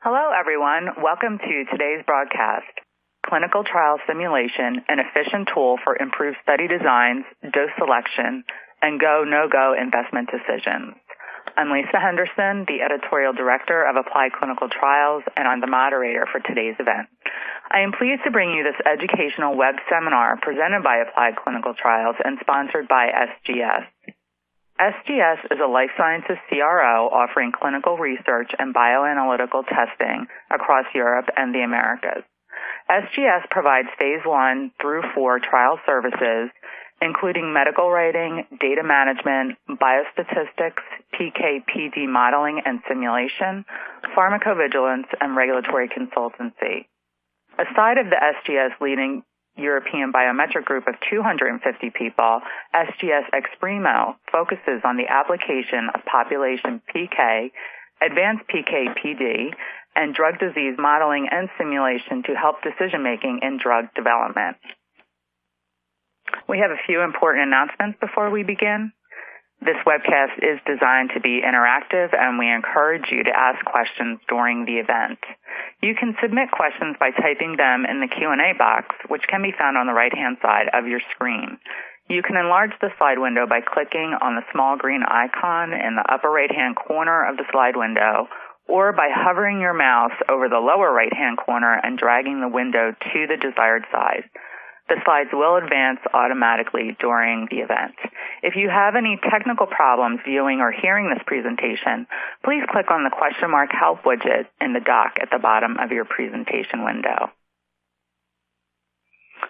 Hello, everyone. Welcome to today's broadcast, Clinical Trial Simulation, an efficient tool for improved study designs, dose selection, and go, no-go investment decisions. I'm Lisa Henderson, the editorial director of Applied Clinical Trials, and I'm the moderator for today's event. I am pleased to bring you this educational web seminar presented by Applied Clinical Trials and sponsored by SGS. SGS is a life sciences CRO offering clinical research and bioanalytical testing across Europe and the Americas. SGS provides phase 1 through 4 trial services, including medical writing, data management, biostatistics, PK/PD modeling and simulation, pharmacovigilance, and regulatory consultancy. Aside of the SGS leading European biometric group of 250 people, SGS Exprimo focuses on the application of population PK, advanced PK/PD, and drug disease modeling and simulation to help decision-making in drug development. We have a few important announcements before we begin. This webcast is designed to be interactive, and we encourage you to ask questions during the event. You can submit questions by typing them in the Q&A box, which can be found on the right-hand side of your screen. You can enlarge the slide window by clicking on the small green icon in the upper right-hand corner of the slide window, or by hovering your mouse over the lower right-hand corner and dragging the window to the desired size. The slides will advance automatically during the event. If you have any technical problems viewing or hearing this presentation, please click on the question mark help widget in the dock at the bottom of your presentation window.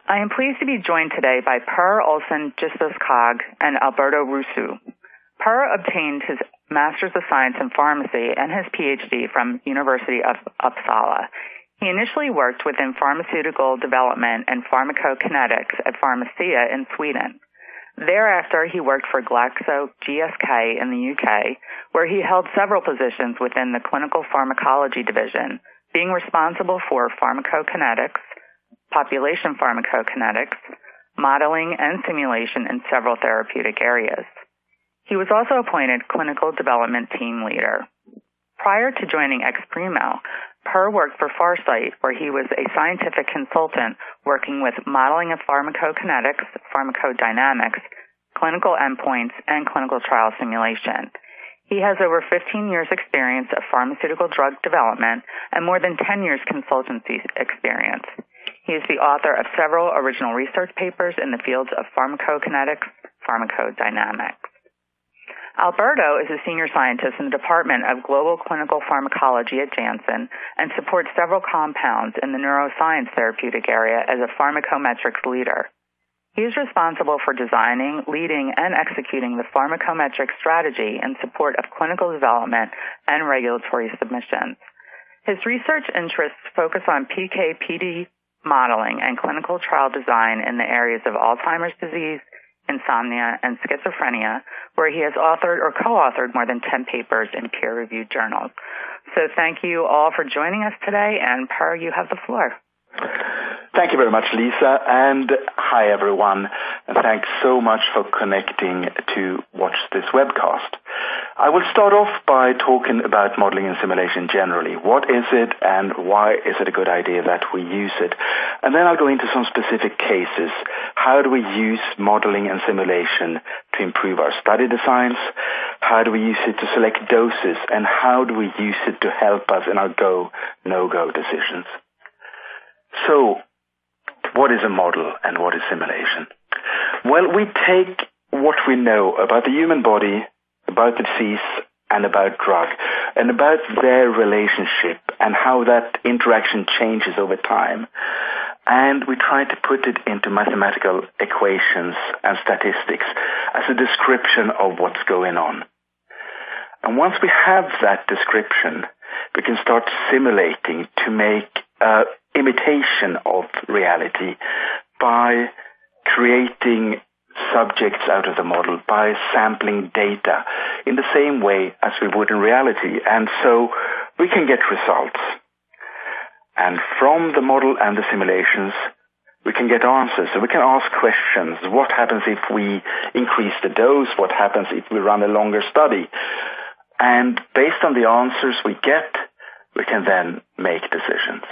I am pleased to be joined today by Per Olsson and Alberto Russu. Per obtained his Master's of Science in Pharmacy and his PhD from University of Uppsala. He initially worked within pharmaceutical development and pharmacokinetics at Pharmacia in Sweden. Thereafter, he worked for GSK in the UK, where he held several positions within the clinical pharmacology division, being responsible for pharmacokinetics, population pharmacokinetics, modeling, and simulation in several therapeutic areas. He was also appointed clinical development team leader. Prior to joining Exprimo, Per worked for Farsight, where he was a scientific consultant working with modeling of pharmacokinetics, pharmacodynamics, clinical endpoints, and clinical trial simulation. He has over 15 years' experience of pharmaceutical drug development and more than 10 years' consultancy experience. He is the author of several original research papers in the fields of pharmacokinetics, pharmacodynamics. Alberto is a senior scientist in the Department of Global Clinical Pharmacology at Janssen and supports several compounds in the neuroscience therapeutic area as a pharmacometrics leader. He is responsible for designing, leading, and executing the pharmacometric strategy in support of clinical development and regulatory submissions. His research interests focus on PK/PD modeling and clinical trial design in the areas of Alzheimer's disease, insomnia, and schizophrenia, where he has authored or co-authored more than 10 papers in peer-reviewed journals. So thank you all for joining us today, and Per, you have the floor. Thank you very much, Lisa, and hi everyone, and thanks so much for connecting to watch this webcast. I will start off by talking about modeling and simulation generally. What is it and why is it a good idea that we use it? And then I'll go into some specific cases. How do we use modeling and simulation to improve our study designs? How do we use it to select doses? And how do we use it to help us in our go, no-go decisions? So, what is a model and what is simulation? Well, we take what we know about the human body, about the disease, and about drug, and about their relationship and how that interaction changes over time. And we try to put it into mathematical equations and statistics as a description of what's going on. And once we have that description, we can start simulating to make imitation of reality by creating subjects out of the model, by sampling data in the same way as we would in reality. And so we can get results. And from the model and the simulations, we can get answers. So we can ask questions. What happens if we increase the dose? What happens if we run a longer study? And based on the answers we get, we can then make decisions.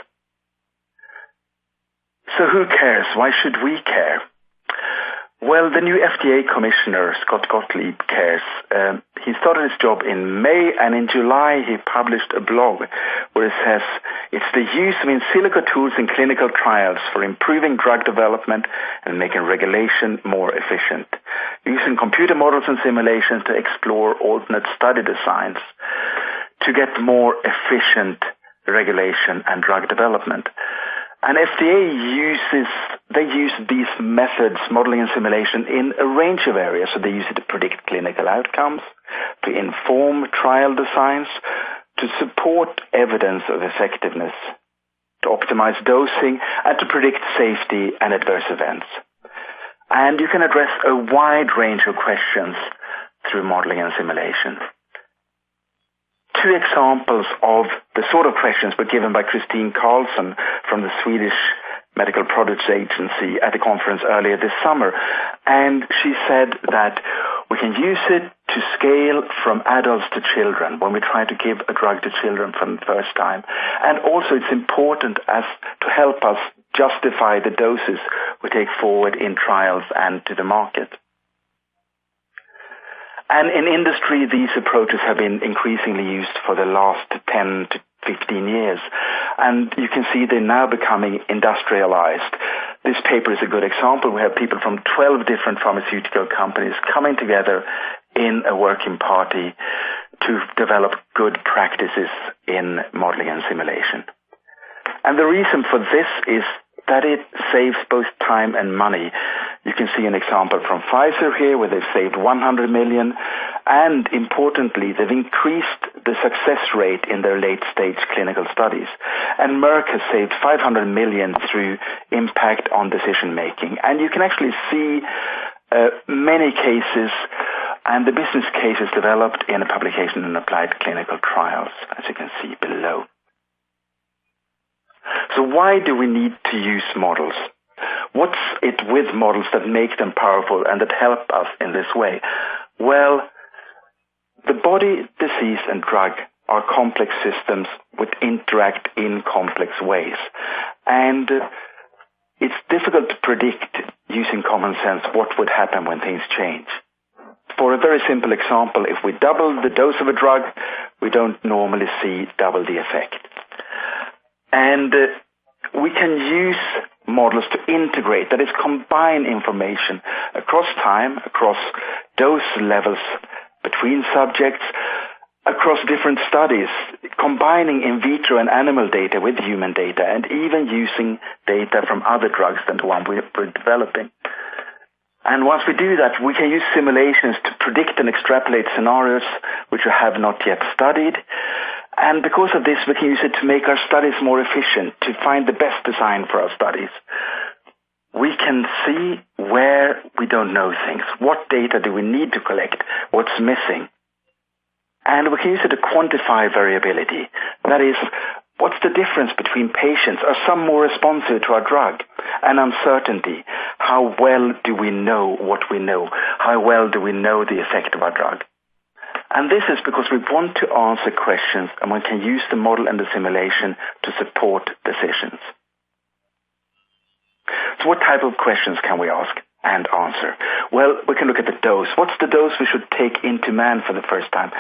So who cares? Why should we care? Well, the new FDA commissioner, Scott Gottlieb, cares. He started his job in May, and in July he published a blog where it says it's the use of in silico tools in clinical trials for improving drug development and making regulation more efficient, using computer models and simulations to explore alternate study designs to get more efficient regulation and drug development. And FDA use these methods, modeling and simulation, in a range of areas. So they use it to predict clinical outcomes, to inform trial designs, to support evidence of effectiveness, to optimize dosing, and to predict safety and adverse events. And you can address a wide range of questions through modeling and simulation. Two examples of the sort of questions were given by Christine Carlson from the Swedish Medical Products Agency at a conference earlier this summer. And she said that we can use it to scale from adults to children when we try to give a drug to children for the first time. And also it's important as to help us justify the doses we take forward in trials and to the market. And in industry, these approaches have been increasingly used for the last 10 to 15 years. And you can see they're now becoming industrialized. This paper is a good example. We have people from 12 different pharmaceutical companies coming together in a working party to develop good practices in modeling and simulation. And the reason for this is that it saves both time and money. You can see an example from Pfizer here where they've saved 100 million, and importantly, they've increased the success rate in their late-stage clinical studies. And Merck has saved 500 million through impact on decision-making. And you can actually see many cases and the business cases developed in a publication in Applied Clinical Trials, as you can see below. So why do we need to use models? What's it with models that make them powerful and that help us in this way? Well, the body, disease, and drug are complex systems which interact in complex ways. And it's difficult to predict using common sense what would happen when things change. For a very simple example, if we double the dose of a drug, we don't normally see double the effect. And we can use models to integrate, that is, combine information across time, across dose levels, between subjects, across different studies, combining in vitro and animal data with human data, and even using data from other drugs than the one we're developing. And once we do that, we can use simulations to predict and extrapolate scenarios which we have not yet studied. And because of this, we can use it to make our studies more efficient, to find the best design for our studies. We can see where we don't know things. What data do we need to collect? What's missing? And we can use it to quantify variability. That is, what's the difference between patients? Are some more responsive to our drug? And uncertainty. How well do we know what we know? How well do we know the effect of our drug? And this is because we want to answer questions, and we can use the model and the simulation to support decisions. So what type of questions can we ask and answer? Well, we can look at the dose. What's the dose we should take into man for the first time?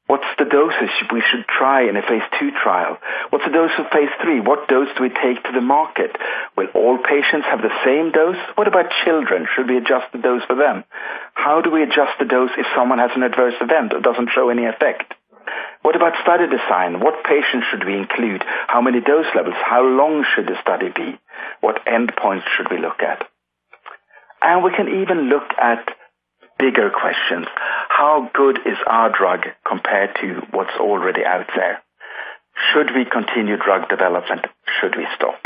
What's the dosage we should try in a phase 2 trial? What's the dose of phase 3? What dose do we take to the market? Will all patients have the same dose? What about children? Should we adjust the dose for them? How do we adjust the dose if someone has an adverse event or doesn't show any effect? What about study design? What patients should we include? How many dose levels? How long should the study be? What endpoints should we look at? And we can even look at bigger questions. How good is our drug compared to what's already out there? Should we continue drug development? Should we stop?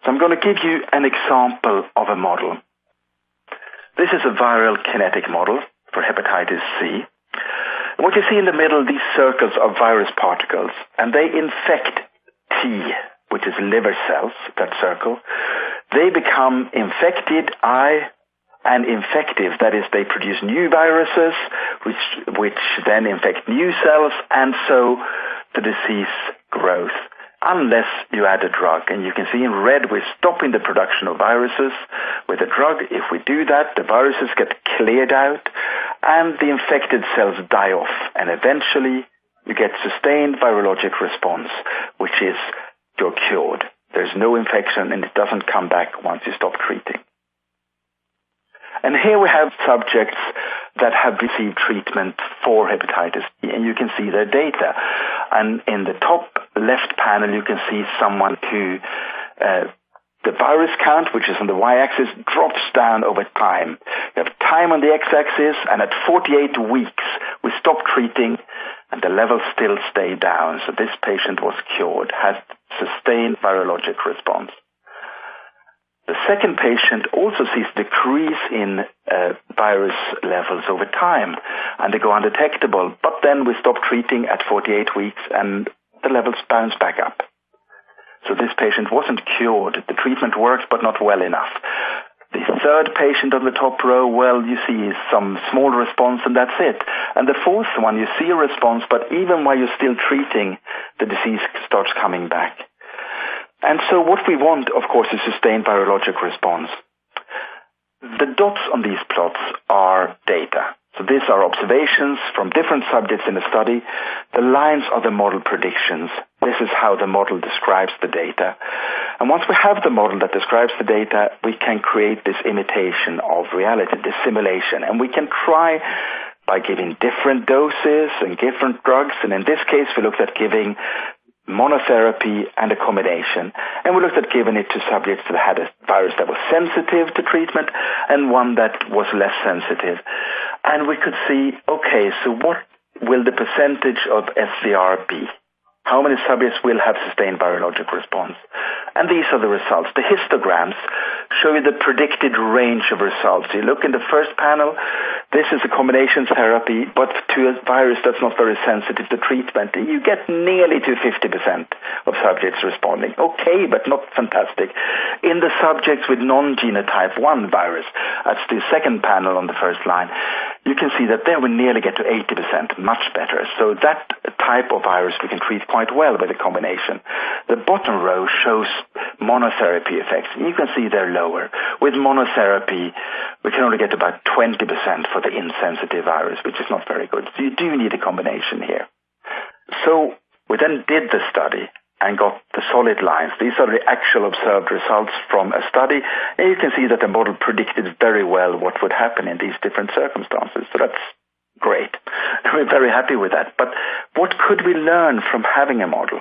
So I'm going to give you an example of a model. This is a viral kinetic model for hepatitis C. What you see in the middle, these circles are virus particles, and they infect T, which is liver cells, that circle. They become infected, and infective. That is, they produce new viruses, which then infect new cells, and so the disease grows, unless you add a drug. And you can see in red, we're stopping the production of viruses with a drug. If we do that, the viruses get cleared out, and the infected cells die off, and eventually you get sustained virologic response, which is you're cured. There's no infection, and it doesn't come back once you stop treating. And here we have subjects that have received treatment for hepatitis B, and you can see their data. And in the top left panel, you can see someone who, the virus count, which is on the y-axis, drops down over time. You have time on the x-axis, and at 48 weeks, we stop treating, and the levels still stay down. So this patient was cured, had sustained virologic response. The second patient also sees decrease in virus levels over time, and they go undetectable. But then we stop treating at 48 weeks, and the levels bounce back up. So this patient wasn't cured. The treatment worked, but not well enough. The third patient on the top row, well, you see some small response, and that's it. And the fourth one, you see a response, but even while you're still treating, the disease starts coming back. And so what we want, of course, is sustained virologic response. The dots on these plots are data. So these are observations from different subjects in the study. The lines are the model predictions. This is how the model describes the data. And once we have the model that describes the data, we can create this imitation of reality, this simulation. And we can try by giving different doses and different drugs. And in this case, we looked at giving monotherapy and a combination. And we looked at giving it to subjects that had a virus that was sensitive to treatment and one that was less sensitive. And we could see, okay, so what will the percentage of SVR be? How many subjects will have sustained virologic response? And these are the results. The histograms show you the predicted range of results. You look in the first panel, this is a combination therapy, but to a virus that's not very sensitive to treatment. You get nearly to 50% of subjects responding. Okay, but not fantastic. In the subjects with non-genotype 1 virus, that's the second panel on the first line, you can see that there we nearly get to 80%, much better. So that type of virus we can treat quite well with a combination. The bottom row shows monotherapy effects. You can see they're lower. With monotherapy, we can only get about 20% for the insensitive virus, which is not very good. So you do need a combination here. So we then did the study and got the solid lines. These are the actual observed results from a study. And you can see that the model predicted very well what would happen in these different circumstances. So that's great. We're very happy with that. But what could we learn from having a model?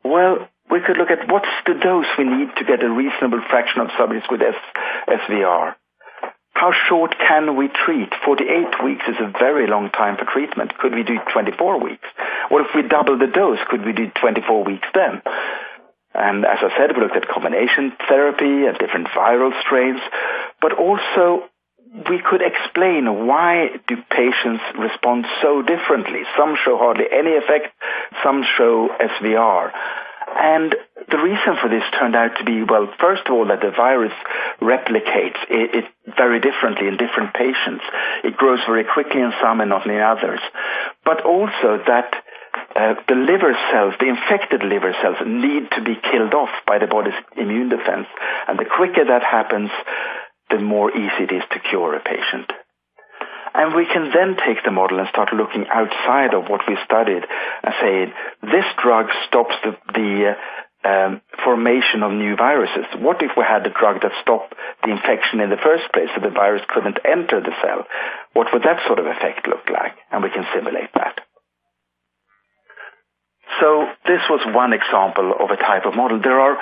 Well, we could look at what's the dose we need to get a reasonable fraction of subjects with SVR. How short can we treat? 48 weeks is a very long time for treatment. Could we do 24 weeks? What if we double the dose? Could we do 24 weeks then? And as I said, we looked at combination therapy and different viral strains, but also we could explain why do patients respond so differently. Some show hardly any effect, some show SVR. And the reason for this turned out to be, well, first of all, that the virus replicates it very differently in different patients. It grows very quickly in some and not in others. But also that the liver cells, the infected liver cells, need to be killed off by the body's immune defense. And the quicker that happens, the more easy it is to cure a patient. And we can then take the model and start looking outside of what we studied and say, this drug stops the formation of new viruses. What if we had a drug that stopped the infection in the first place so the virus couldn't enter the cell? What would that sort of effect look like? And we can simulate that. So this was one example of a type of model. There are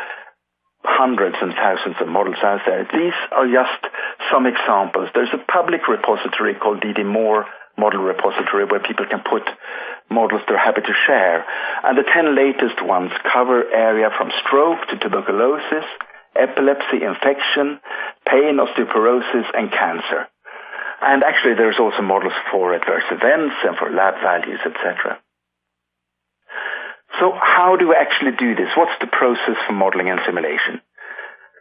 hundreds and thousands of models out there. These are just some examples. There's a public repository called DD Moore Model Repository where people can put models they're happy to share. And the 10 latest ones cover area from stroke to tuberculosis, epilepsy, infection, pain, osteoporosis, and cancer. And actually there's also models for adverse events and for lab values, etc. So how do we actually do this? What's the process for modeling and simulation?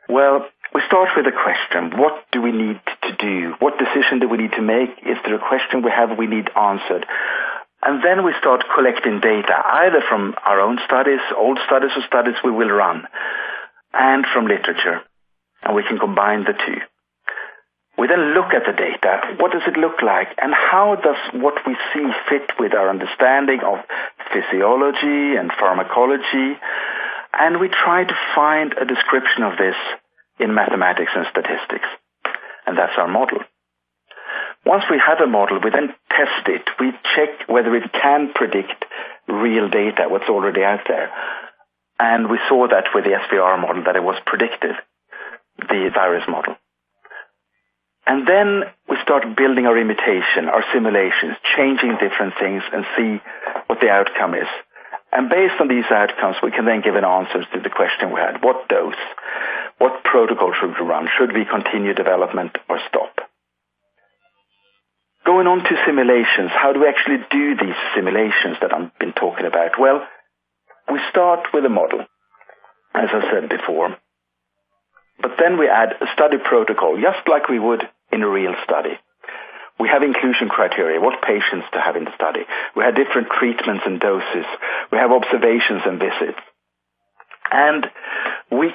Well, we start with a question. What do we need to do? What decision do we need to make? Is there a question we need answered? And then we start collecting data, either from our own studies, old studies, or studies we will run, and from literature. And we can combine the two. We then look at the data. What does it look like? And how does what we see fit with our understanding of physiology and pharmacology? And we try to find a description of this in mathematics and statistics. And that's our model. Once we have a model, we then test it. We check whether it can predict real data, what's already out there. And we saw that with the SVR model, that it was predictive, the virus model. And then we start building our imitation, our simulations, changing different things and see what the outcome is. And based on these outcomes, we can then give an answer to the question we had. What dose? What protocol should we run? Should we continue development or stop? Going on to simulations, how do we actually do these simulations that I've been talking about? Well, we start with a model, as I said before. But then we add a study protocol, just like we would in a real study. We have inclusion criteria, what patients to have in the study. We have different treatments and doses. We have observations and visits. And we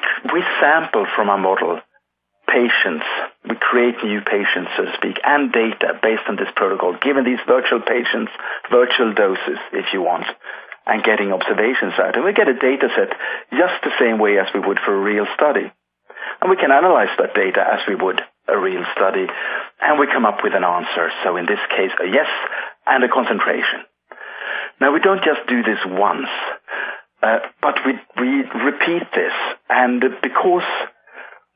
sample from our model patients. We create new patients, so to speak, and data based on this protocol, given these virtual patients, virtual doses, if you want, and getting observations out. And we get a data set just the same way as we would for a real study. And we can analyze that data as we would a real study, and we come up with an answer. So in this case, a yes and a concentration. Now, we don't just do this once, but we repeat this. And because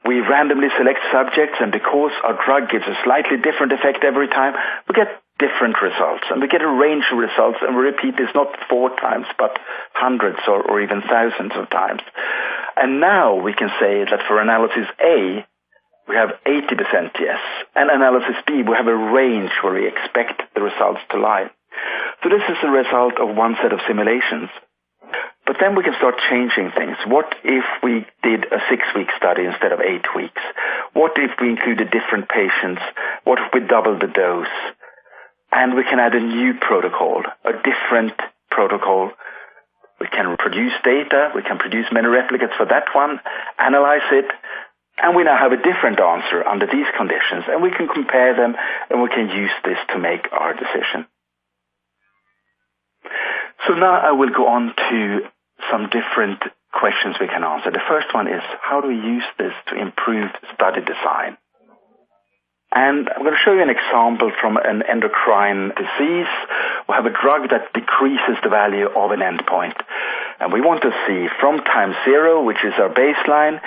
we randomly select subjects, and because our drug gives a slightly different effect every time, we get different results, and we get a range of results, and we repeat this not 4 times, but hundreds or even thousands of times. And now we can say that for analysis A, we have 80% yes, and analysis B, we have a range where we expect the results to lie. So this is the result of one set of simulations. But then we can start changing things. What if we did a 6-week study instead of 8 weeks? What if we included different patients? What if we doubled the dose? And we can add a new protocol, a different protocol. We can produce data, we can produce many replicates for that one, analyze it, and we now have a different answer under these conditions, and we can compare them, and we can use this to make our decision. So now I will go on to some different questions we can answer. The first one is, how do we use this to improve study design? And I'm going to show you an example from an endocrine disease. We have a drug that decreases the value of an endpoint. And we want to see from time 0, which is our baseline,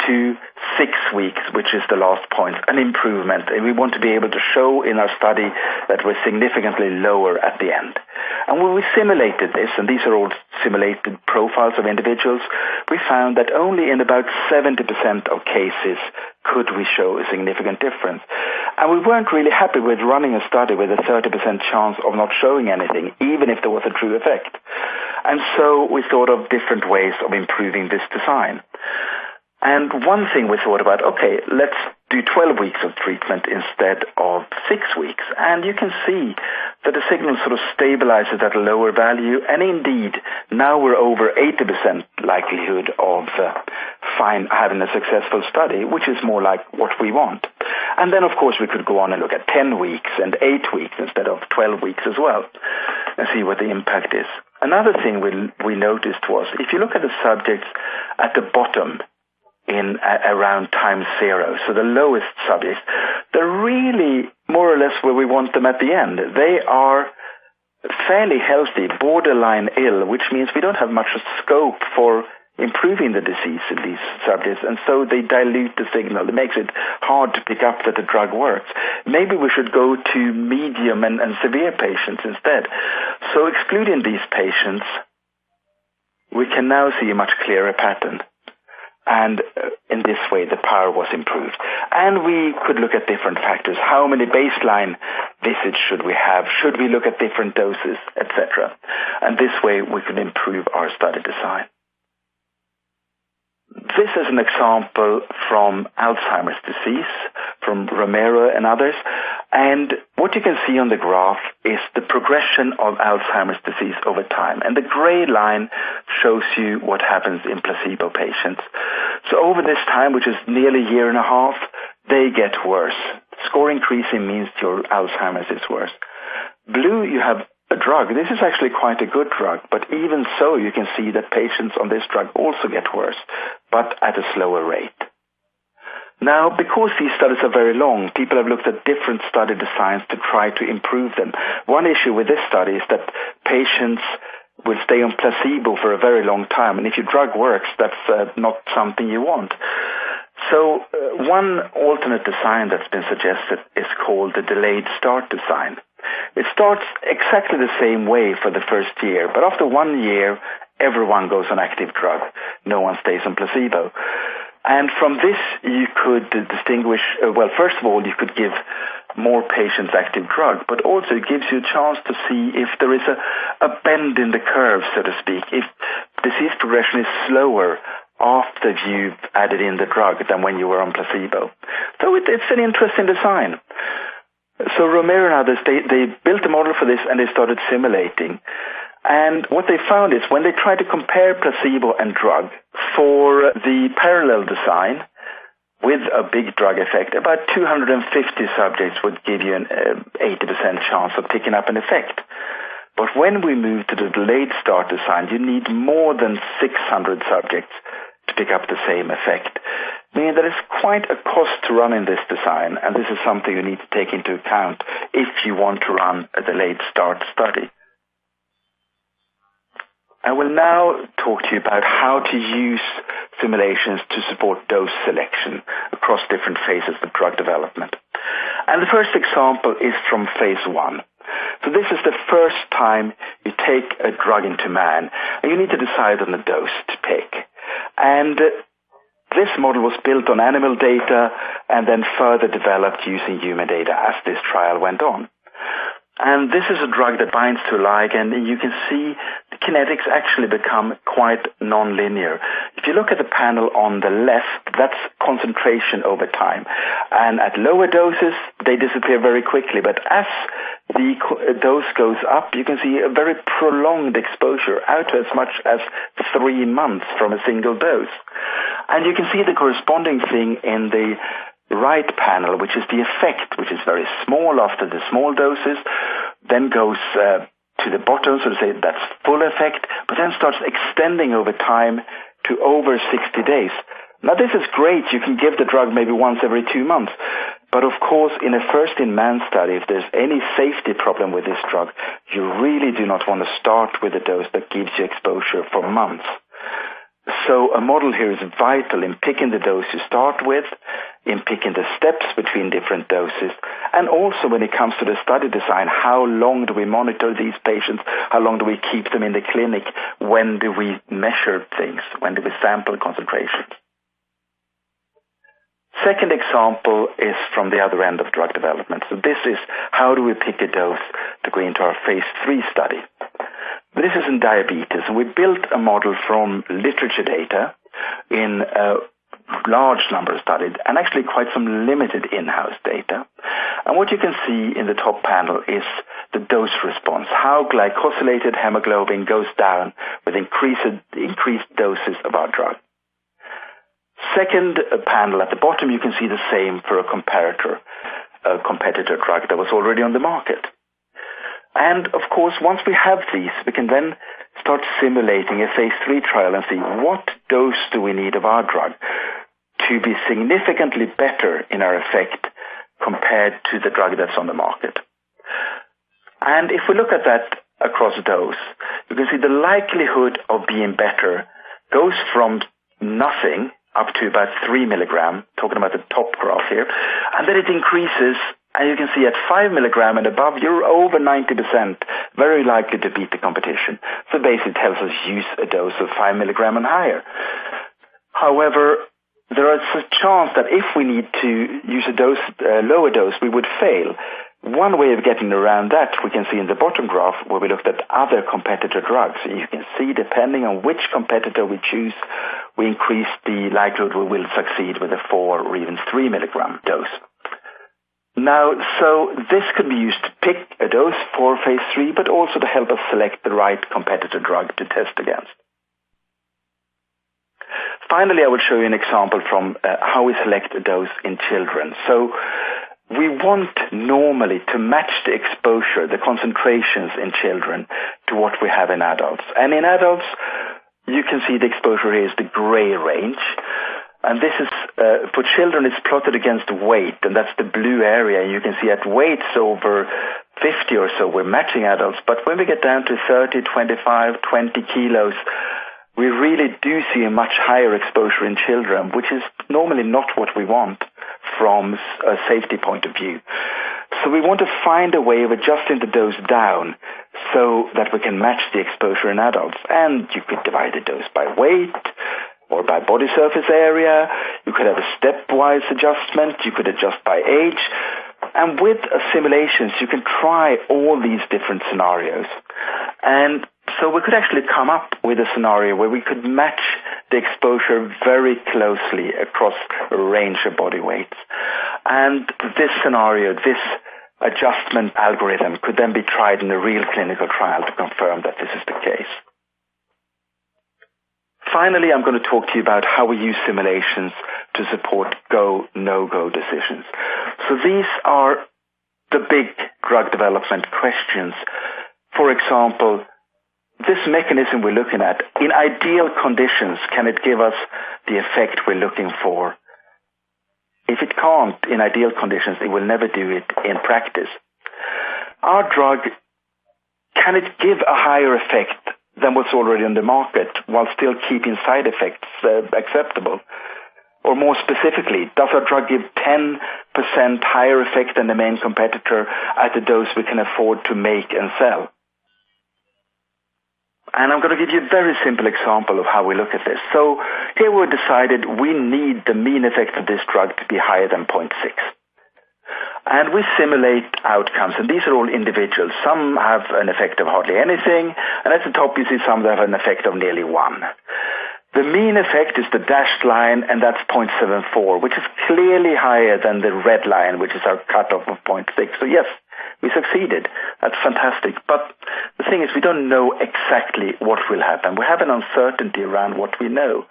to 6 weeks, which is the last point, an improvement. And we want to be able to show in our study that we're significantly lower at the end. And when we simulated this, and these are all simulated profiles of individuals, we found that only in about 70% of cases could we show a significant difference. And we weren't really happy with running a study with a 30% chance of not showing anything, even if there was a true effect. And so we thought of different ways of improving this design. And one thing we thought about, okay, let's do 12 weeks of treatment instead of 6 weeks. And you can see that the signal sort of stabilizes at a lower value. And indeed, now we're over 80% likelihood of having a successful study, which is more like what we want. And then, of course, we could go on and look at 10 weeks and 8 weeks instead of 12 weeks as well and see what the impact is. Another thing we noticed was, if you look at the subjects at the bottom, in around time 0. So the lowest subjects, they're really more or less where we want them at the end. They are fairly healthy, borderline ill, which means we don't have much scope for improving the disease in these subjects, and so they dilute the signal. It makes it hard to pick up that the drug works. Maybe we should go to medium and severe patients instead. So excluding these patients, we can now see a much clearer pattern. And in this way, the power was improved. And we could look at different factors. How many baseline visits should we have? Should we look at different doses, etc.? And this way, we could improve our study design. This is an example from Alzheimer's disease, from Romero and others. And what you can see on the graph is the progression of Alzheimer's disease over time. And the gray line shows you what happens in placebo patients. So over this time, which is nearly a year and a half, they get worse. Score increasing means your Alzheimer's is worse. Blue, you have a drug. This is actually quite a good drug, but even so, you can see that patients on this drug also get worse, but at a slower rate. Now, because these studies are very long, people have looked at different study designs to try to improve them. One issue with this study is that patients will stay on placebo for a very long time, and if your drug works, that's not something you want. So one alternate design that's been suggested is called the delayed start design. It starts exactly the same way for the first year, but after 1 year, everyone goes on active drug. No one stays on placebo. And from this, you could distinguish, first of all, you could give more patients active drug, but also it gives you a chance to see if there is a bend in the curve, so to speak, if disease progression is slower after you've added in the drug than when you were on placebo. So it's an interesting design. So Romero and others, they built a model for this and they started simulating. And what they found is when they tried to compare placebo and drug for the parallel design with a big drug effect, about 250 subjects would give you an 80% chance of picking up an effect. But when we move to the delayed start design, you need more than 600 subjects to pick up the same effect. Meaning that it's quite a cost to run in this design, and this is something you need to take into account if you want to run a delayed start study. I will now talk to you about how to use simulations to support dose selection across different phases of drug development. And the first example is from phase 1. So this is the first time you take a drug into man, and you need to decide on the dose to pick. And this model was built on animal data and then further developed using human data as this trial went on. And this is a drug that binds to a ligand, and you can see the kinetics actually become quite non-linear. If you look at the panel on the left, that's concentration over time. And at lower doses, they disappear very quickly. But as the dose goes up, you can see a very prolonged exposure out to as much as 3 months from a single dose. And you can see the corresponding thing in the right panel, which is the effect, which is very small after the small doses, then goes to the bottom, so to say that's full effect, but then starts extending over time to over 60 days. Now this is great. You can give the drug maybe once every 2 months. But of course, in a first-in-man study, if there's any safety problem with this drug, you really do not want to start with a dose that gives you exposure for months. So a model here is vital in picking the dose you start with, in picking the steps between different doses, and also when it comes to the study design, how long do we monitor these patients, how long do we keep them in the clinic, when do we measure things, when do we sample concentrations. Second example is from the other end of drug development. So this is how do we pick a dose to go into our phase 3 study. This is in diabetes, and we built a model from literature data in a large number of studies, and actually quite some limited in-house data. And what you can see in the top panel is the dose response, how glycosylated hemoglobin goes down with increased doses of our drug. Second panel at the bottom, you can see the same for a competitor drug that was already on the market. And of course, once we have these, we can then start simulating a phase 3 trial and see what dose do we need of our drug to be significantly better in our effect compared to the drug that's on the market. And if we look at that across dose, you can see the likelihood of being better goes from nothing up to about 3 milligram, talking about the top graph here, and then it increases. And you can see at 5 milligram and above, you're over 90%, very likely to beat the competition. So basically it tells us use a dose of 5 milligram and higher. However, there is a chance that if we need to use a lower dose, we would fail. One way of getting around that we can see in the bottom graph where we looked at other competitor drugs. You can see depending on which competitor we choose, we increase the likelihood we will succeed with a 4 or even 3 milligram dose. Now, so this could be used to pick a dose for phase 3, but also to help us select the right competitor drug to test against. Finally, I will show you an example from how we select a dose in children. So we want normally to match the exposure, the concentrations in children to what we have in adults. And in adults, you can see the exposure here is the gray range. And this is, for children, it's plotted against weight, and that's the blue area. You can see at weights over 50 or so, we're matching adults. But when we get down to 30, 25, 20 kilos, we really do see a much higher exposure in children, which is normally not what we want from a safety point of view. So we want to find a way of adjusting the dose down so that we can match the exposure in adults. And you could divide the dose by weight or by body surface area. You could have a stepwise adjustment. You could adjust by age. And with simulations, you can try all these different scenarios. And so we could actually come up with a scenario where we could match the exposure very closely across a range of body weights. And this scenario, this adjustment algorithm could then be tried in a real clinical trial to confirm that this is the case. Finally, I'm going to talk to you about how we use simulations to support go, no-go decisions. So these are the big drug development questions. For example, this mechanism we're looking at, in ideal conditions, can it give us the effect we're looking for? If it can't, in ideal conditions, it will never do it in practice. Our drug, can it give a higher effect than what's already on the market while still keeping side effects acceptable? Or more specifically, does our drug give 10% higher effect than the main competitor at a dose we can afford to make and sell? And I'm going to give you a very simple example of how we look at this. So here we decided we need the mean effect of this drug to be higher than 0.6. And we simulate outcomes, and these are all individuals. Some have an effect of hardly anything, and at the top you see some that have an effect of nearly 1. The mean effect is the dashed line, and that's 0.74, which is clearly higher than the red line, which is our cutoff of 0.6. So yes, we succeeded. That's fantastic. But the thing is, we don't know exactly what will happen. We have an uncertainty around what we know,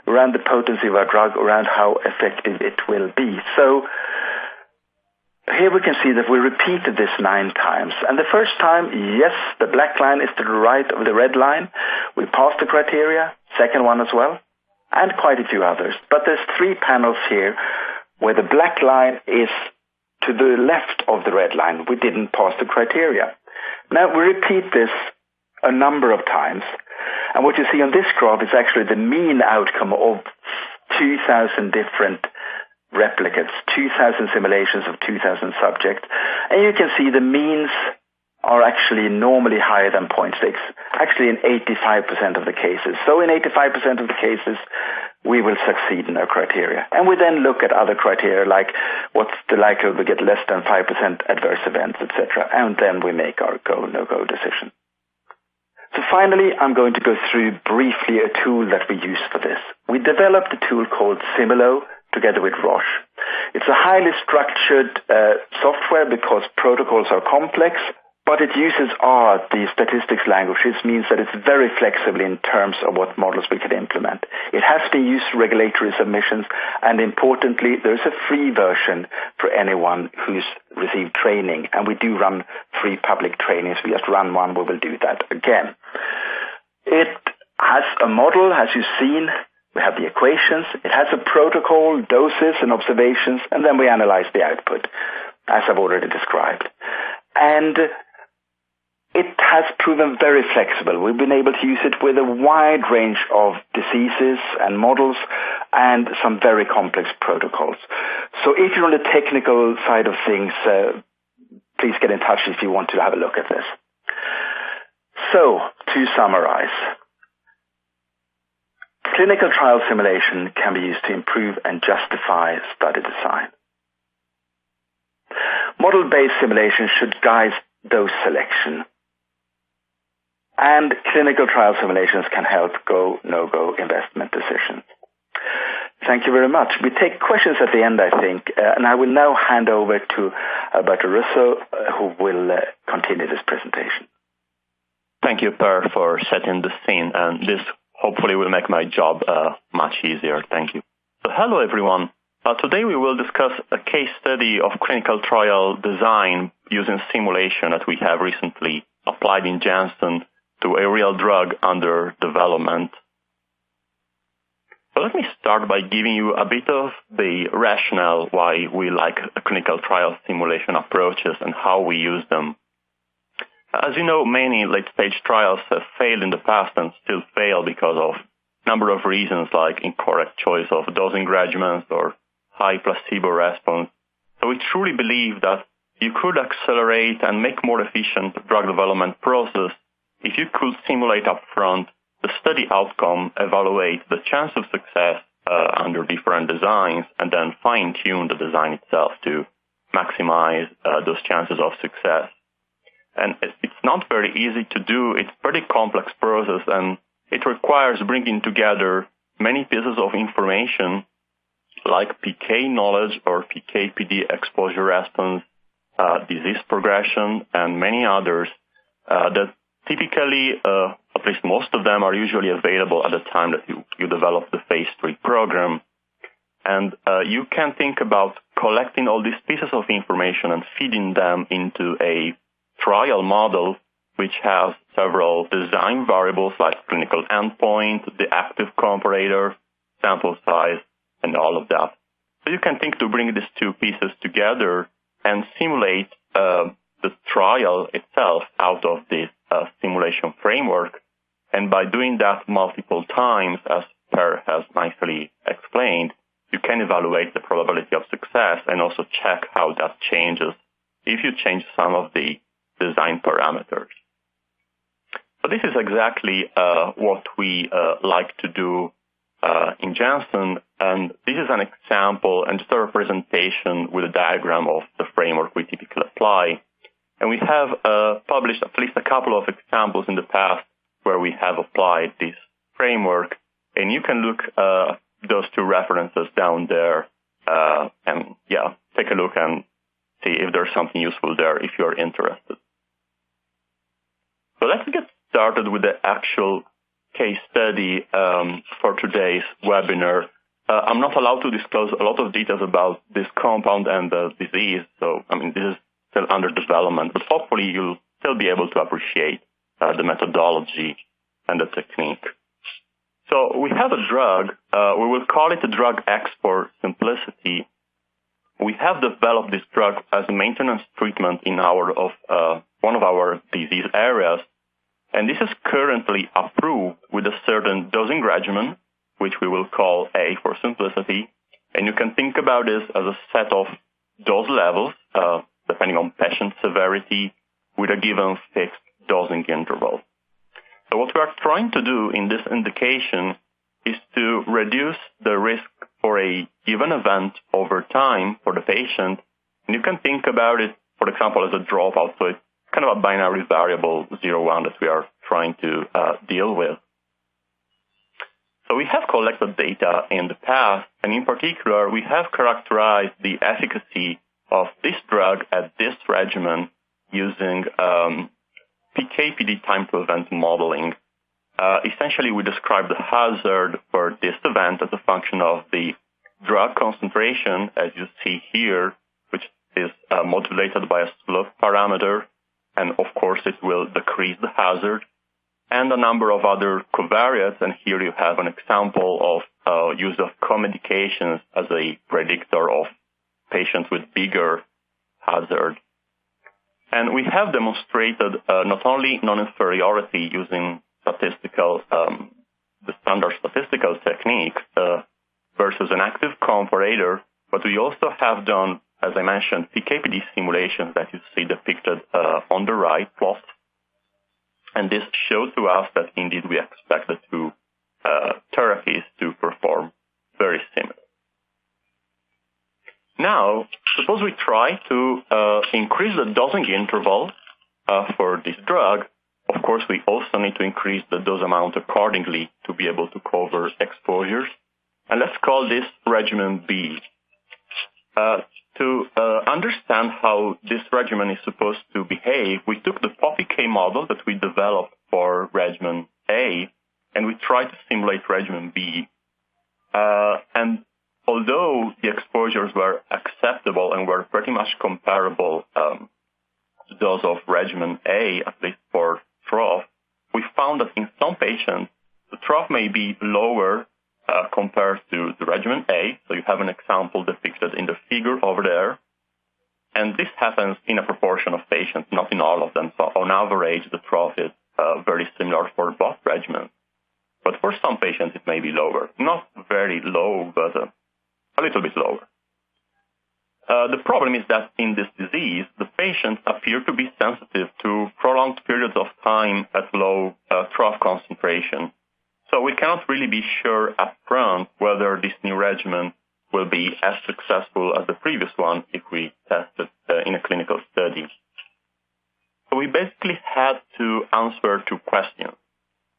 around the potency of our drug, around how effective it will be. So here we can see that we repeated this 9 times. And the first time, yes, the black line is to the right of the red line. We passed the criteria. Second one as well, and quite a few others. But there's 3 panels here where the black line is to the left of the red line. We didn't pass the criteria. Now we repeat this a number of times, and what you see on this graph is actually the mean outcome of 2,000 different replicates, 2,000 simulations of 2,000 subjects, and you can see the means are actually normally higher than 0.6, actually in 85% of the cases. So in 85% of the cases, we will succeed in our criteria. And we then look at other criteria, like what's the likelihood we get less than 5% adverse events, etc. And then we make our go, no-go decision. So finally, I'm going to go through briefly a tool that we use for this. We developed a tool called Similo together with Roche. It's a highly structured software because protocols are complex, but it uses R, the statistics language. This means that it's very flexible in terms of what models we could implement. It has been used for regulatory submissions, and importantly, there's a free version for anyone who's received training, and we do run free public trainings. We just run one, we will do that again. It has a model, as you've seen. We have the equations. It has a protocol, doses, and observations, and then we analyze the output, as I've already described. And it has proven very flexible. We've been able to use it with a wide range of diseases and models and some very complex protocols. So if you're on the technical side of things, please get in touch if you want to have a look at this. So, to summarize, clinical trial simulation can be used to improve and justify study design. model-based simulation should guide dose selection. And clinical trial simulations can help go, no-go investment decisions. Thank you very much. We take questions at the end, I think, and I will now hand over to Alberto Russu, who will continue this presentation. Thank you, Per, for setting the scene, and this hopefully will make my job much easier. Thank you. So hello, everyone. Today we will discuss a case study of clinical trial design using simulation that we have recently applied in Janssen to a real drug under development. So let me start by giving you a bit of the rationale why we like clinical trial simulation approaches and how we use them. As you know, many late-stage trials have failed in the past and still fail because of a number of reasons like incorrect choice of dosing regimens or high placebo response. So we truly believe that you could accelerate and make more efficient drug development process if you could simulate upfront the study outcome, evaluate the chance of success under different designs, and then fine-tune the design itself to maximize those chances of success. And it's not very easy to do. It's a pretty complex process, and it requires bringing together many pieces of information like PK knowledge or PK/PD exposure response, disease progression, and many others that typically, at least most of them, are usually available at the time that you develop the phase 3 program. And you can think about collecting all these pieces of information and feeding them into a trial model which has several design variables like clinical endpoint, the active comparator, sample size, and all of that. So you can think to bring these two pieces together and simulate the trial itself out of this simulation framework. And by doing that multiple times, as Per has nicely explained, you can evaluate the probability of success and also check how that changes if you change some of the design parameters. So this is exactly what we like to do in Janssen, and this is an example and just a representation with a diagram of the framework we typically apply. And we have published at least a couple of examples in the past where we have applied this framework, and you can look those two references down there and take a look and see if there's something useful there if you're interested. So let's get started with the actual case study for today's webinar. I'm not allowed to disclose a lot of details about this compound and the disease, so this is still under development, but hopefully you'll still be able to appreciate the methodology and the technique. So we have a drug, we will call it a drug X for simplicity. We have developed this drug as a maintenance treatment in one of our disease areas, and this is currently approved with a certain dosing regimen, which we will call A for simplicity, and you can think about this as a set of dose levels, depending on patient severity, with a given fixed dosing interval. So what we are trying to do in this indication is to reduce the risk for a given event over time for the patient. And you can think about it, for example, as a dropout. So it's kind of a binary variable 0-1 that we are trying to deal with. So we have collected data in the past, and in particular, we have characterized the efficacy of this drug at this regimen using PK/PD time to event modeling. Essentially, we describe the hazard for this event as a function of the drug concentration, as you see here, which is modulated by a slope parameter, and of course it will decrease the hazard, and a number of other covariates, and here you have an example of use of co-medications as a predictor of patients with bigger hazard. And we have demonstrated not only non-inferiority using the standard statistical technique versus an active comparator, but we also have done, as I mentioned, PK/PD simulations that you see depicted on the right plot. And this shows to us that indeed we expect the two therapies to perform very similar. Now, suppose we try to increase the dosing interval for this drug. Of course, we also need to increase the dose amount accordingly to be able to cover exposures. And let's call this regimen B. To understand how this regimen is supposed to behave, we took the POPPY-K model that we developed for regimen A, and we tried to simulate regimen B. And although the exposures were acceptable and were pretty much comparable to those of regimen A, at least for trough, we found that in some patients, the trough may be lower compared to the regimen A. So you have an example depicted in the figure over there. And this happens in a proportion of patients, not in all of them. So on average, the trough is very similar for both regimens. But for some patients, it may be lower. Not very low, but a little bit lower. The problem is that in this disease, the patients appear to be sensitive to prolonged periods of time at low trough concentration. So we cannot really be sure upfront whether this new regimen will be as successful as the previous one if we test it in a clinical study. So we basically had to answer two questions.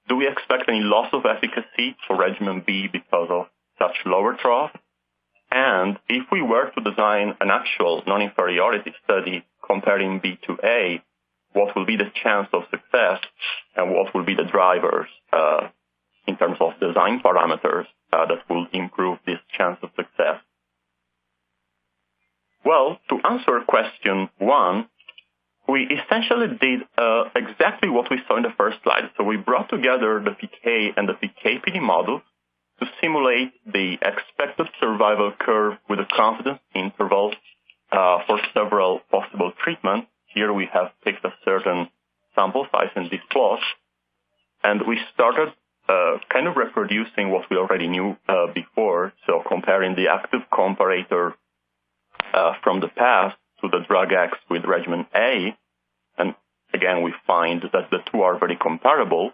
Do we expect any loss of efficacy for regimen B because of such lower trough? And if we were to design an actual non-inferiority study comparing B to A, what will be the chance of success and what will be the drivers in terms of design parameters that will improve this chance of success? Well, to answer question one, we essentially did exactly what we saw in the first slide. So we brought together the PK and the PK/PD models to simulate the expected survival curve with a confidence interval for several possible treatments. Here we have picked a certain sample size in this plot, and we started kind of reproducing what we already knew before, so comparing the active comparator from the past to the drug X with regimen A, and again we find that the two are very comparable,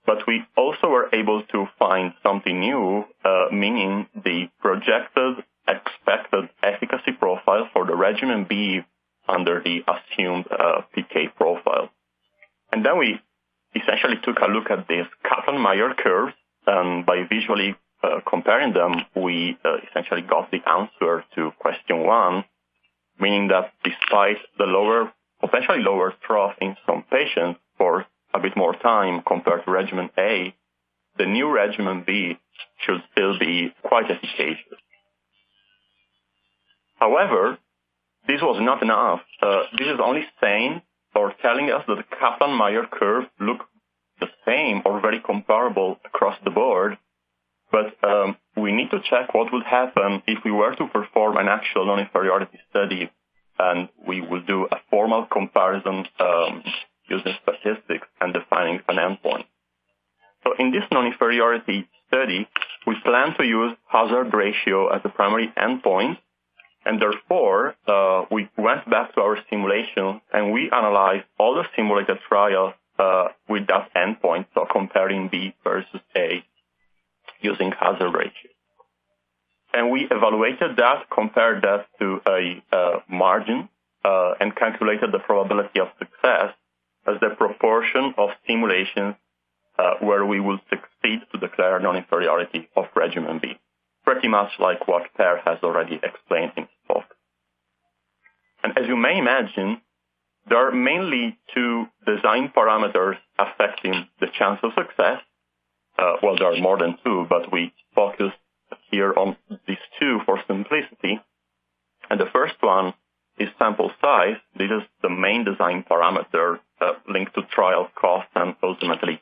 but we also were able to find something new, meaning the projected expected efficacy profile for the regimen B under the assumed PK profile. And then we essentially took a look at these Kaplan-Meier curves, and by visually comparing them, we essentially got the answer to question one, meaning that despite the potentially lower trough in some patients for a bit more time compared to regimen A, the new regimen B should still be quite efficacious. However, this was not enough. This is only saying or telling us that the Kaplan-Meier curve look the same or very comparable across the board, but we need to check what would happen if we were to perform an actual non-inferiority study and we will do a formal comparison using statistics and defining an endpoint. So in this non-inferiority study, we plan to use hazard ratio as the primary endpoint, and therefore we went back to our simulation and we analyzed all the simulated trials with that endpoint, so comparing B versus A using hazard ratio. And we evaluated that, compared that to a margin, and calculated the probability of success as the proportion of simulations where we will succeed to declare non-inferiority of regimen B. Pretty much like what Per has already explained in his talk. And as you may imagine, there are mainly two design parameters affecting the chance of success. Well, there are more than two, but we focused here on these two for simplicity. And the first one is sample size. This is the main design parameter linked to trial cost and ultimately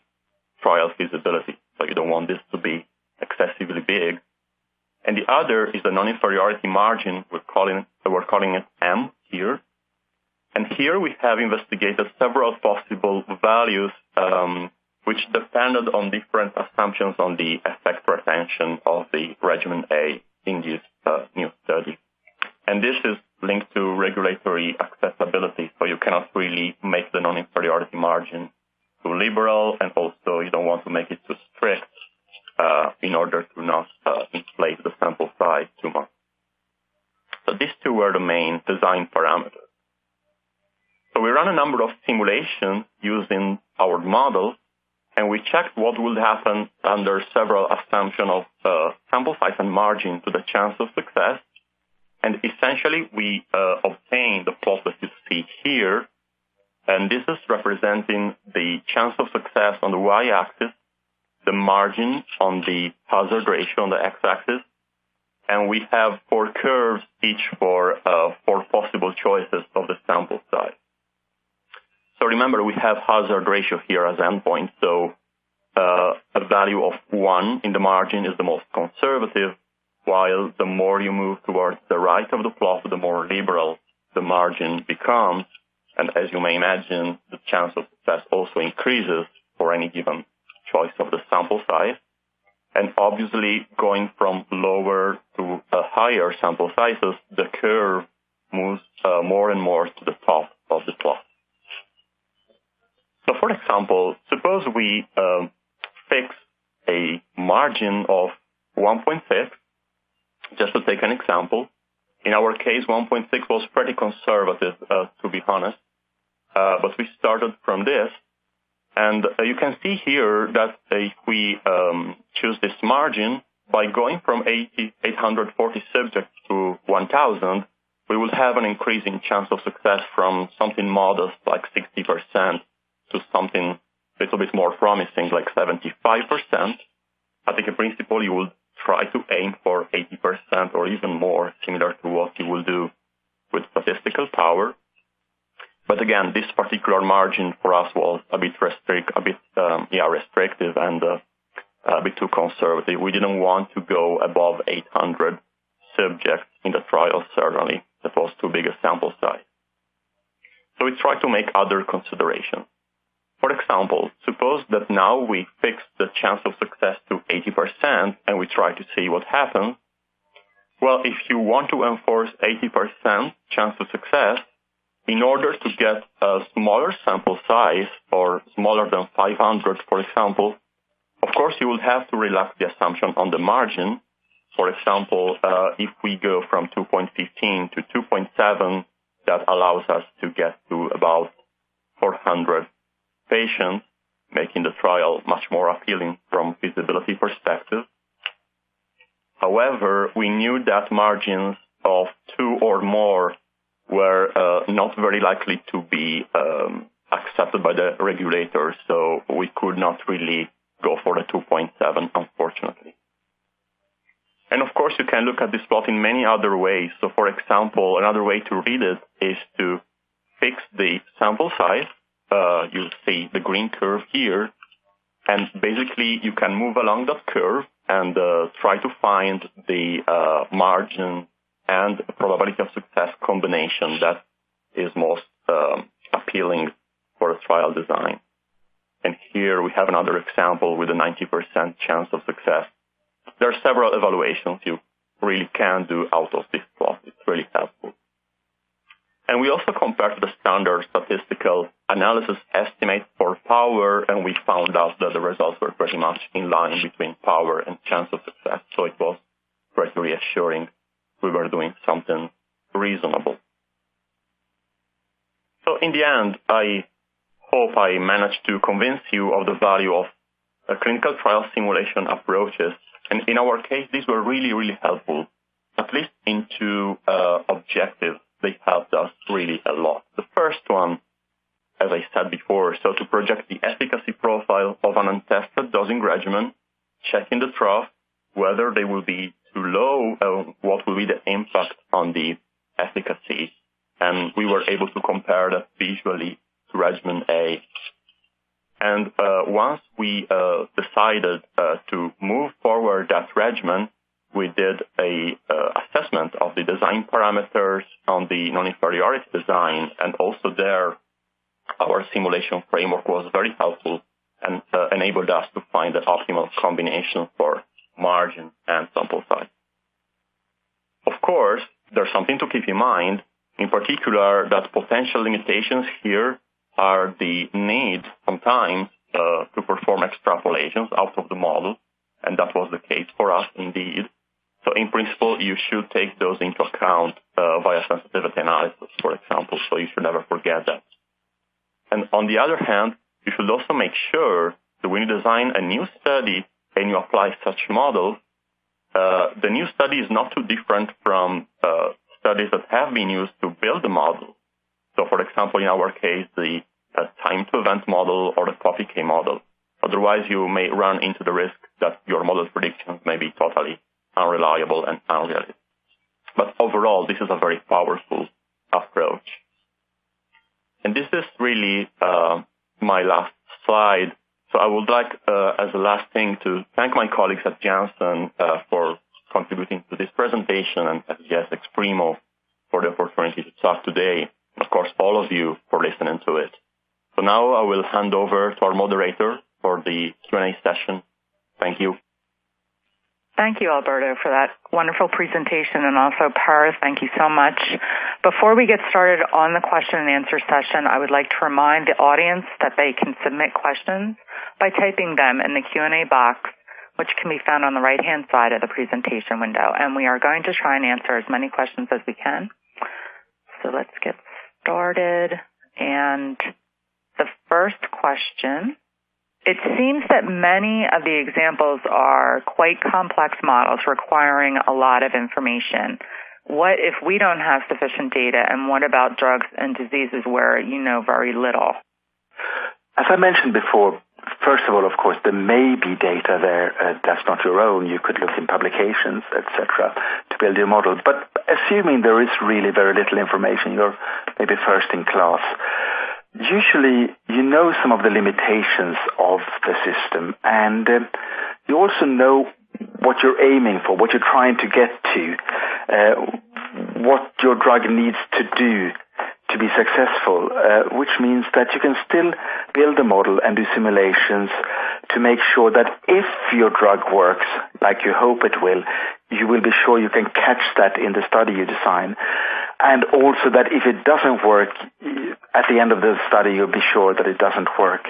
trial feasibility. So you don't want this to be excessively big. And the other is the non-inferiority margin. We're calling it M here. And here we have investigated several possible values which depended on different assumptions on the effect retention of the regimen A in this new study. And this is linked to regulatory accessibility, so you cannot really make the non-inferiority margin too liberal, and also you don't want to make it too strict in order to not inflate the sample size too much. So these two were the main design parameters. So we ran a number of simulations using our model, and we checked what would happen under several assumptions of sample size and margin to the chance of success. And essentially, we obtained the plot that you see here. And this is representing the chance of success on the y-axis, the margin on the hazard ratio on the x-axis. And we have 4 curves, each for 4 possible choices of the sample size. So remember, we have hazard ratio here as endpoint. So a value of 1 in the margin is the most conservative, while the more you move towards the right of the plot, the more liberal the margin becomes. And as you may imagine, the chance of success also increases for any given choice of the sample size. And obviously, going from lower to higher sample sizes, the curve moves more and more to the top of the plot. So for example, suppose we fix a margin of 1.6, just to take an example. In our case, 1.6 was pretty conservative, to be honest, but we started from this. And you can see here that if we choose this margin, by going from 840 subjects to 1,000, we will have an increasing chance of success from something modest like 60% to something a little bit more promising like 75%. I think in principle you will try to aim for 80% or even more, similar to what you will do with statistical power. But again, this particular margin for us was a bit restrictive and a bit too conservative. We didn't want to go above 800 subjects in the trial, certainly. That was too big a sample size. So we tried to make other considerations. For example, suppose that now we fix the chance of success to 80% and we try to see what happens. Well, if you want to enforce 80% chance of success, in order to get a smaller sample size, or smaller than 500, for example, of course you will have to relax the assumption on the margin. For example, if we go from 2.15 to 2.7, that allows us to get to about 400 patients, making the trial much more appealing from feasibility perspective. However, we knew that margins of 2 or more were not very likely to be accepted by the regulators, so we could not really go for the 2.7, unfortunately. And of course, you can look at this plot in many other ways. So for example, another way to read it is to fix the sample size. You see the green curve here, and basically you can move along that curve and try to find the margin and probability of success combination that is most appealing for a trial design. And here we have another example with a 90% chance of success. There are several evaluations you really can do out of this plot. It's really helpful. And we also compared to the standard statistical analysis estimate for power, and we found out that the results were pretty much in line between power and chance of success. So it was pretty reassuring we were doing something reasonable. So in the end, I hope I managed to convince you of the value of clinical trial simulation approaches. And in our case, these were really, really helpful, at least in 2 objectives. They helped us really a lot. The first one, as I said before, so to project the efficacy profile of an untested dosing regimen, checking the trough, whether they will be too low, what will be the impact on the efficacy. And we were able to compare that visually to regimen A. And once we decided to move forward that regimen, we did a assessment of the design parameters on the non-inferiority design, and also there our simulation framework was very helpful and enabled us to find the optimal combination for margin and sample size. Of course, there's something to keep in mind, in particular that potential limitations here are the need sometimes to perform extrapolations out of the model, and that was the case for us indeed. So in principle, you should take those into account via sensitivity analysis, for example, so you should never forget that. And on the other hand, you should also make sure that when you design a new study and you apply such models, the new study is not too different from studies that have been used to build the model. So, for example, in our case, the time-to-event model or the POPPK model. Otherwise, you may run into the risk that your model's predictions may be totally unreliable and unrealistic. But overall, this is a very powerful approach. And this is really my last slide. So I would like, as a last thing, to thank my colleagues at Janssen for contributing to this presentation, and as yes, Exprimo for the opportunity to talk today. And of course, all of you for listening to it. So now I will hand over to our moderator for the Q&A session. Thank you. Thank you, Alberto, for that wonderful presentation, and also Per, thank you so much. Before we get started on the question and answer session, I would like to remind the audience that they can submit questions by typing them in the Q&A box, which can be found on the right-hand side of the presentation window, and we are going to try and answer as many questions as we can. So let's get started, and the first question: it seems that many of the examples are quite complex models requiring a lot of information. What if we don't have sufficient data, and what about drugs and diseases where you know very little? As I mentioned before, first of all, of course, there may be data there that's not your own. You could look in publications, etc., to build your model. But assuming there is really very little information, you're maybe first in class, usually you know some of the limitations of the system, and you also know what you're aiming for, what you're trying to get to, what your drug needs to do to be successful, which means that you can still build a model and do simulations to make sure that if your drug works like you hope it will, you will be sure you can catch that in the study you design. And also that if it doesn't work, at the end of the study, you'll be sure that it doesn't work.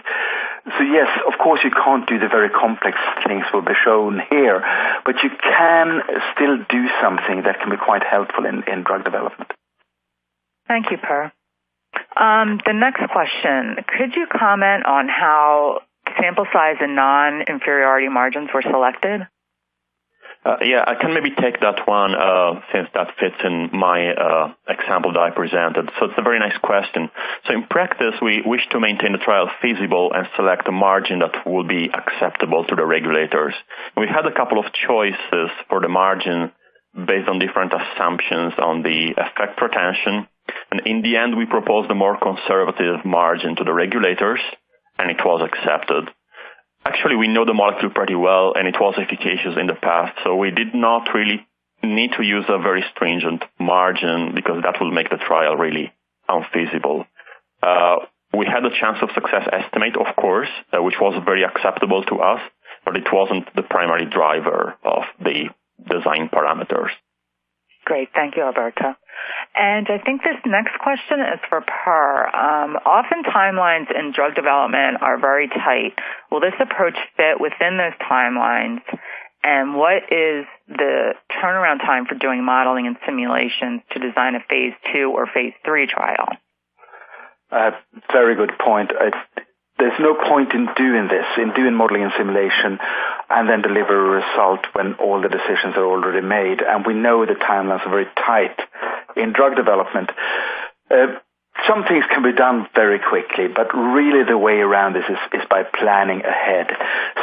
So yes, of course, you can't do the very complex things will be shown here, but you can still do something that can be quite helpful in drug development. Thank you, Per. The next question: could you comment on how sample size and non-inferiority margins were selected? Yeah, I can maybe take that one since that fits in my example that I presented. So it's a very nice question. So in practice, we wish to maintain the trial feasible and select a margin that will be acceptable to the regulators. We had a couple of choices for the margin based on different assumptions on the effect retention. And in the end, we proposed a more conservative margin to the regulators, and it was accepted. Actually, we know the molecule pretty well, and it was efficacious in the past, so we did not really need to use a very stringent margin because that will make the trial really unfeasible. We had a chance of success estimate, of course, which was very acceptable to us, but it wasn't the primary driver of the design parameters. Great. Thank you, Alberto. And I think this next question is for Per. Often timelines in drug development are very tight. Will this approach fit within those timelines? And what is the turnaround time for doing modeling and simulations to design a phase 2 or phase 3 trial? Very good point. There's no point in doing modeling and simulation and then deliver a result when all the decisions are already made. And we know the timelines are very tight in drug development. Some things can be done very quickly, but really the way around this is by planning ahead.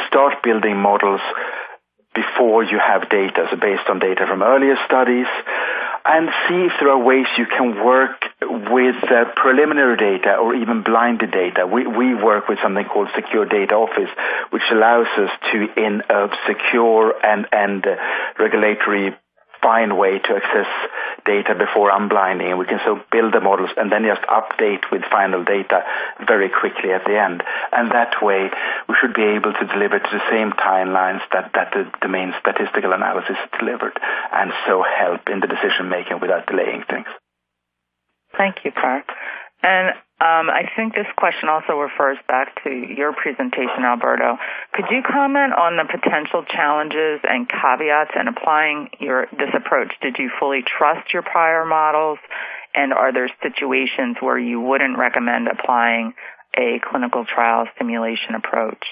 Start building models before you have data, so based on data from earlier studies, and see if there are ways you can work with preliminary data or even blinded data. We work with something called Secure Data Office, which allows us to, in a secure and regulatory fine way, to access data before unblinding. And we can so build the models and then just update with final data very quickly at the end. And that way, we should be able to deliver to the same timelines that the main statistical analysis delivered, and so help in the decision making without delaying things. Thank you, Per. And I think this question also refers back to your presentation, Alberto. Could you comment on the potential challenges and caveats in applying this approach? Did you fully trust your prior models? And are there situations where you wouldn't recommend applying a clinical trial simulation approach?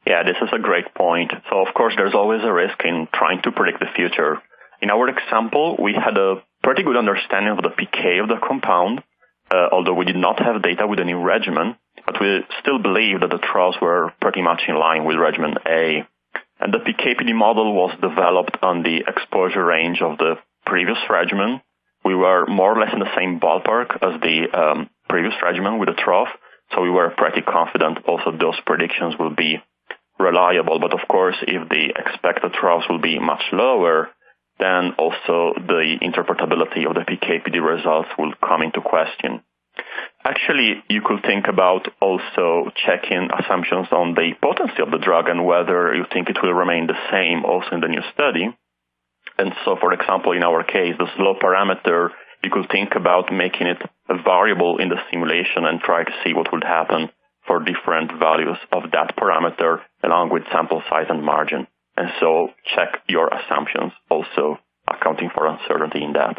Yeah, this is a great point. So, of course, there's always a risk in trying to predict the future. In our example, we had a pretty good understanding of the PK of the compound, although we did not have data with any regimen, but we still believe that the trials were pretty much in line with regimen A. And the PK/PD model was developed on the exposure range of the previous regimen. We were more or less in the same ballpark as the previous regimen with the trough, so we were pretty confident also those predictions will be reliable. But of course, if the expected troughs will be much lower, then also the interpretability of the PK/PD results will come into question. Actually, you could think about also checking assumptions on the potency of the drug and whether you think it will remain the same also in the new study. And so, for example, in our case, the slope parameter, you could think about making it a variable in the simulation and try to see what would happen for different values of that parameter along with sample size and margin. And so check your assumptions, also accounting for uncertainty in that.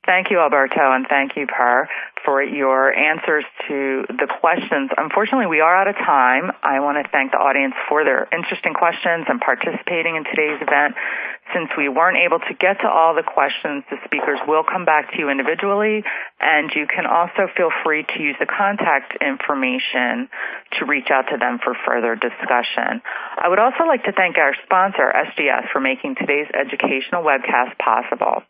Thank you, Alberto, and thank you, Per, for your answers to the questions. Unfortunately, we are out of time. I want to thank the audience for their interesting questions and participating in today's event. Since we weren't able to get to all the questions, the speakers will come back to you individually, and you can also feel free to use the contact information to reach out to them for further discussion. I would also like to thank our sponsor, SGS, for making today's educational webcast possible.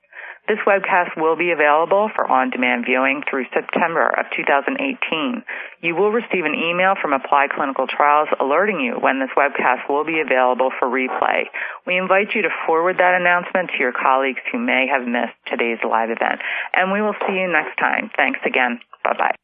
This webcast will be available for on-demand viewing through September of 2018. You will receive an email from Applied Clinical Trials alerting you when this webcast will be available for replay. We invite you to forward that announcement to your colleagues who may have missed today's live event. And we will see you next time. Thanks again. Bye-bye.